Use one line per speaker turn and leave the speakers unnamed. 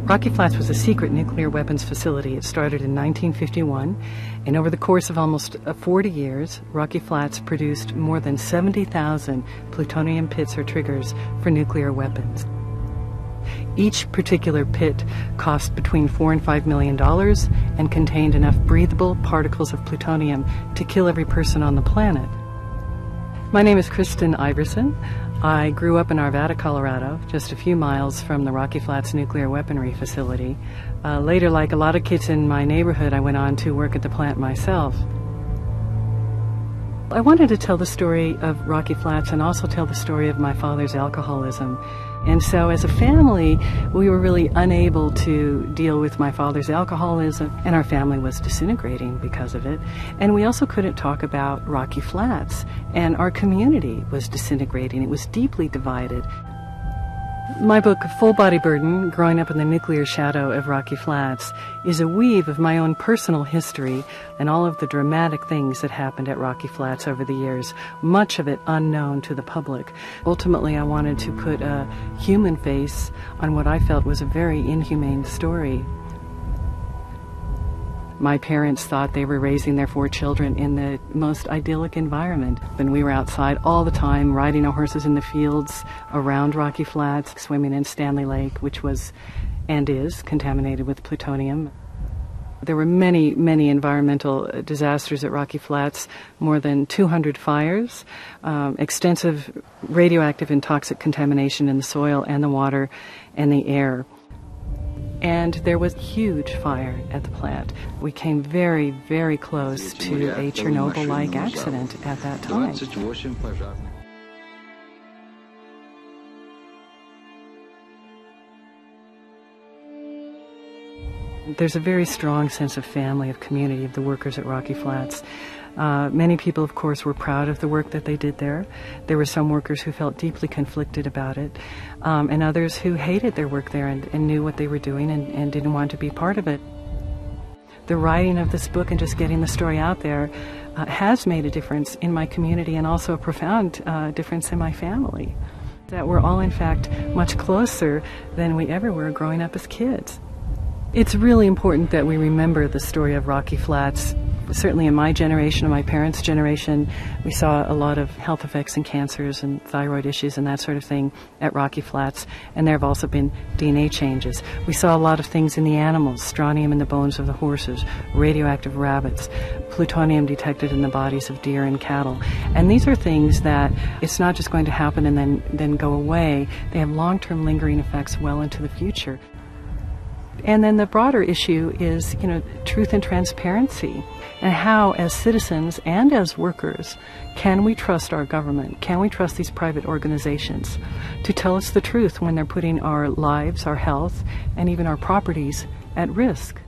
Rocky Flats was a secret nuclear weapons facility. It started in 1951, and over the course of almost 40 years, Rocky Flats produced more than 70,000 plutonium pits or triggers for nuclear weapons. Each particular pit cost between $4 and $5 million and contained enough breathable particles of plutonium to kill every person on the planet. My name is Kristen Iverson. I grew up in Arvada, Colorado, just a few miles from the Rocky Flats nuclear weaponry facility. Later, like a lot of kids in my neighborhood, I went on to work at the plant myself. I wanted to tell the story of Rocky Flats and also tell the story of my father's alcoholism. And so as a family, we were really unable to deal with my father's alcoholism, and our family was disintegrating because of it. And we also couldn't talk about Rocky Flats, and our community was disintegrating. It was deeply divided. My book, Full Body Burden, Growing Up in the Nuclear Shadow of Rocky Flats, is a weave of my own personal history and all of the dramatic things that happened at Rocky Flats over the years, much of it unknown to the public. Ultimately, I wanted to put a human face on what I felt was a very inhumane story. My parents thought they were raising their 4 children in the most idyllic environment. And we were outside all the time, riding our horses in the fields around Rocky Flats, swimming in Stanley Lake, which was and is contaminated with plutonium. There were many, many environmental disasters at Rocky Flats, more than 200 fires, extensive radioactive and toxic contamination in the soil and the water and the air. And there was a huge fire at the plant. We came very, very close to a Chernobyl-like accident at that time. There's a very strong sense of family, of community, of the workers at Rocky Flats. Many people, of course, were proud of the work that they did there. There were some workers who felt deeply conflicted about it, and others who hated their work there and knew what they were doing and didn't want to be part of it. The writing of this book and just getting the story out there has made a difference in my community and also a profound difference in my family. That we're all, in fact, much closer than we ever were growing up as kids. It's really important that we remember the story of Rocky Flats. Certainly in my generation and my parents' generation, we saw a lot of health effects and cancers and thyroid issues and that sort of thing at Rocky Flats, and there have also been DNA changes. We saw a lot of things in the animals, strontium in the bones of the horses, radioactive rabbits, plutonium detected in the bodies of deer and cattle. And these are things that it's not just going to happen and then go away. They have long-term lingering effects well into the future. And then the broader issue is, truth and transparency, and how, as citizens and as workers, can we trust our government? Can we trust these private organizations to tell us the truth when they're putting our lives, our health, and even our properties at risk?